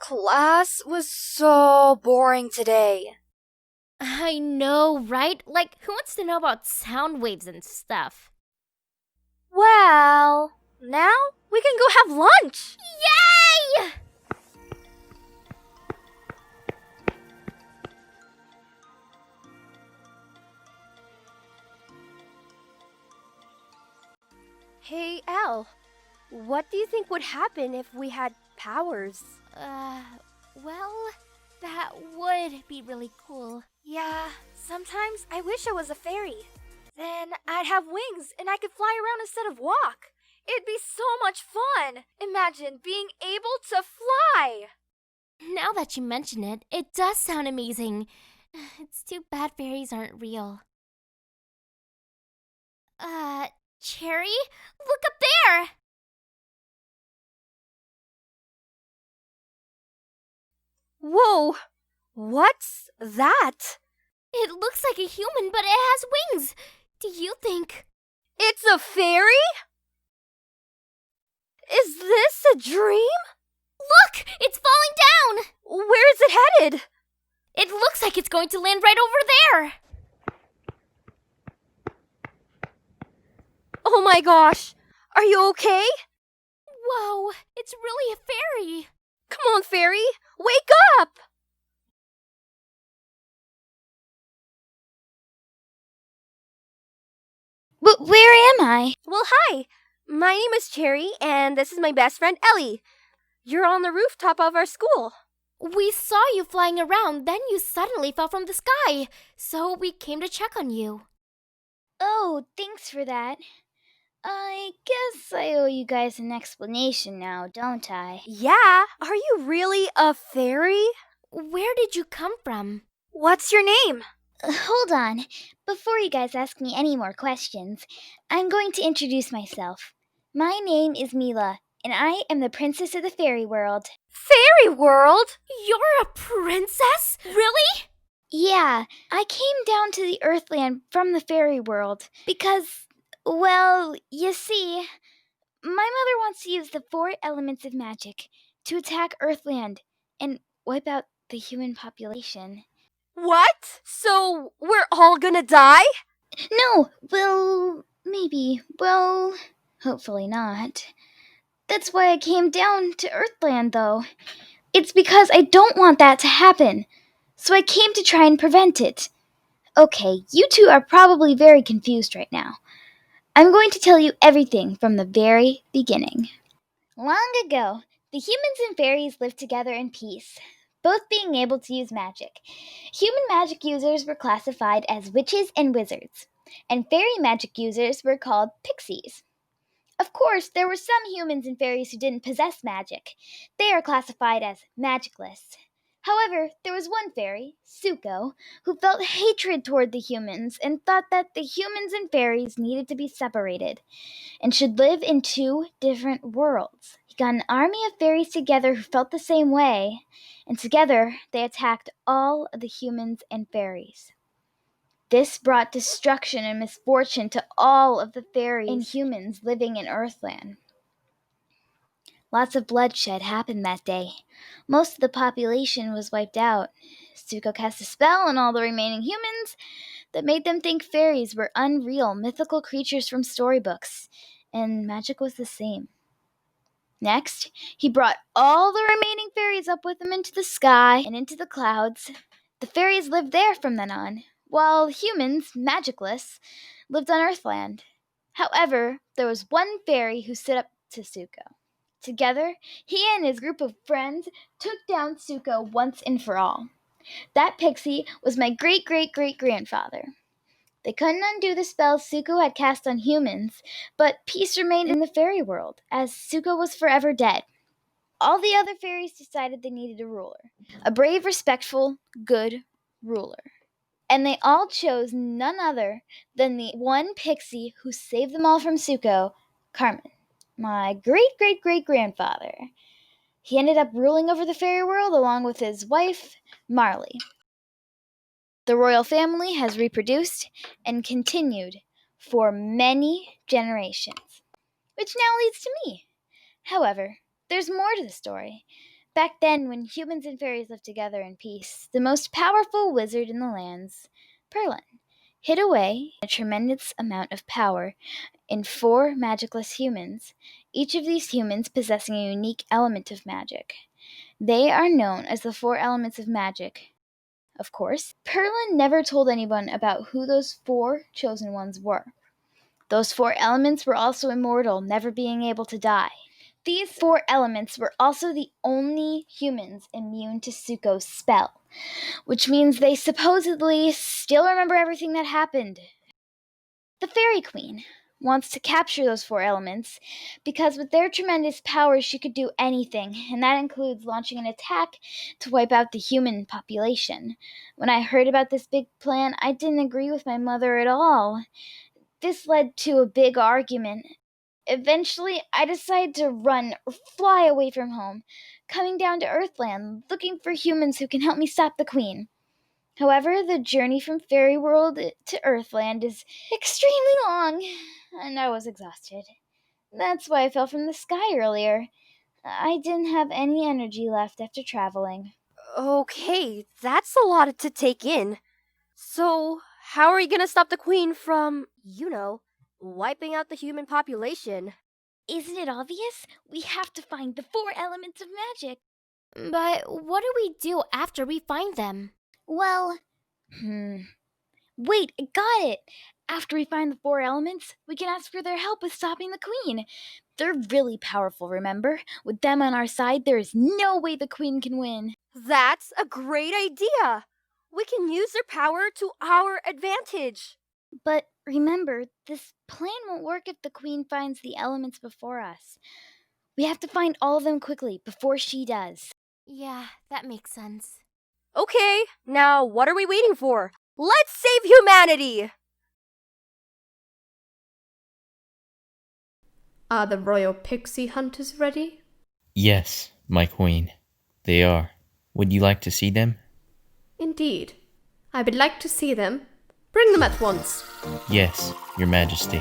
Class was so boring today. I know, right? Like, who wants to know about sound waves and stuff? Well, now we can go have lunch. Yay! Hey, Elle, what do you think would happen if we had powers? Well, that would be really cool. Yeah, sometimes I wish I was a fairy. Then I'd have wings and I could fly around instead of walk. It'd be so much fun. Imagine being able to fly. Now that you mention it, it does sound amazing. It's too bad fairies aren't real. Cherry? Look up there! Whoa! What's that? It looks like a human, but it has wings. Do you think... It's a fairy? Is this a dream? Look! It's falling down! Where is it headed? It looks like it's going to land right over there! Oh my gosh! Are you okay? Whoa, it's really a fairy! Come on, fairy! Wake up! But where am I? Well, hi! My name is Cherry, and this is my best friend, Ellie. You're on the rooftop of our school. We saw you flying around, then you suddenly fell from the sky. So we came to check on you. Oh, thanks for that. I guess I owe you guys an explanation now, don't I? Yeah? Are you really a fairy? Where did you come from? What's your name? Hold on. Before you guys ask me any more questions, I'm going to introduce myself. My name is Mila, and I am the princess of the fairy world. Fairy world? You're a princess? Really? Yeah, I came down to the Earthland from the fairy world because, well, you see, my mother wants to use the 4 elements of magic to attack Earthland and wipe out the human population. What? So we're all gonna die? No, well, maybe. Well, hopefully not. That's why I came down to Earthland, though. It's because I don't want that to happen. So I came to try and prevent it. Okay, you two are probably very confused right now. I'm going to tell you everything from the very beginning. Long ago, the humans and fairies lived together in peace, both being able to use magic. Human magic users were classified as witches and wizards, and fairy magic users were called pixies. Of course, there were some humans and fairies who didn't possess magic. They are classified as magicless. However, there was one fairy, Suko, who felt hatred toward the humans and thought that the humans and fairies needed to be separated and should live in 2 different worlds. He got an army of fairies together who felt the same way, and together they attacked all of the humans and fairies. This brought destruction and misfortune to all of the fairies and humans living in Earthland. Lots of bloodshed happened that day. Most of the population was wiped out. Zuko cast a spell on all the remaining humans that made them think fairies were unreal, mythical creatures from storybooks, and magic was the same. Next, he brought all the remaining fairies up with him into the sky and into the clouds. The fairies lived there from then on, while humans, magicless, lived on Earthland. However, there was one fairy who stood up to Zuko. Together, he and his group of friends took down Zuko once and for all. That pixie was my great-great-great-grandfather. They couldn't undo the spells Zuko had cast on humans, but peace remained in the fairy world, as Zuko was forever dead. All the other fairies decided they needed a ruler. A brave, respectful, good ruler. And they all chose none other than the one pixie who saved them all from Zuko, Carmen, my great-great-great-grandfather. He ended up ruling over the fairy world along with his wife, Marley. The royal family has reproduced and continued for many generations, which now leads to me. However, there's more to the story. Back then, when humans and fairies lived together in peace, the most powerful wizard in the lands, Perlin, hid away a tremendous amount of power in 4 magicless humans, each of these humans possessing a unique element of magic. They are known as the 4 elements of magic. Of course, Perlin never told anyone about who those 4 chosen ones were. Those 4 elements were also immortal, never being able to die. These 4 elements were also the only humans immune to Suko's spell, which means they supposedly still remember everything that happened. The Fairy Queen wants to capture those 4 elements because with their tremendous powers she could do anything, and that includes launching an attack to wipe out the human population. When I heard about this big plan, I didn't agree with my mother at all. This led to a big argument. Eventually, I decided to run or fly away from home, coming down to Earthland, looking for humans who can help me stop the Queen. However, the journey from Fairy World to Earthland is extremely long, and I was exhausted. That's why I fell from the sky earlier. I didn't have any energy left after traveling. Okay, that's a lot to take in. So, how are you gonna stop the Queen from, wiping out the human population? Isn't it obvious? We have to find the 4 elements of magic. But what do we do after we find them? Well, wait, I got it! After we find the 4 elements, we can ask for their help with stopping the Queen. They're really powerful, remember? With them on our side, there is no way the Queen can win. That's a great idea! We can use their power to our advantage. But remember, this plan won't work if the Queen finds the elements before us. We have to find all of them quickly, before she does. Yeah, that makes sense. Okay, now what are we waiting for? Let's save humanity! Are the royal pixie hunters ready? Yes, my queen. They are. Would you like to see them? Indeed. I would like to see them. Bring them at once. Yes, your majesty.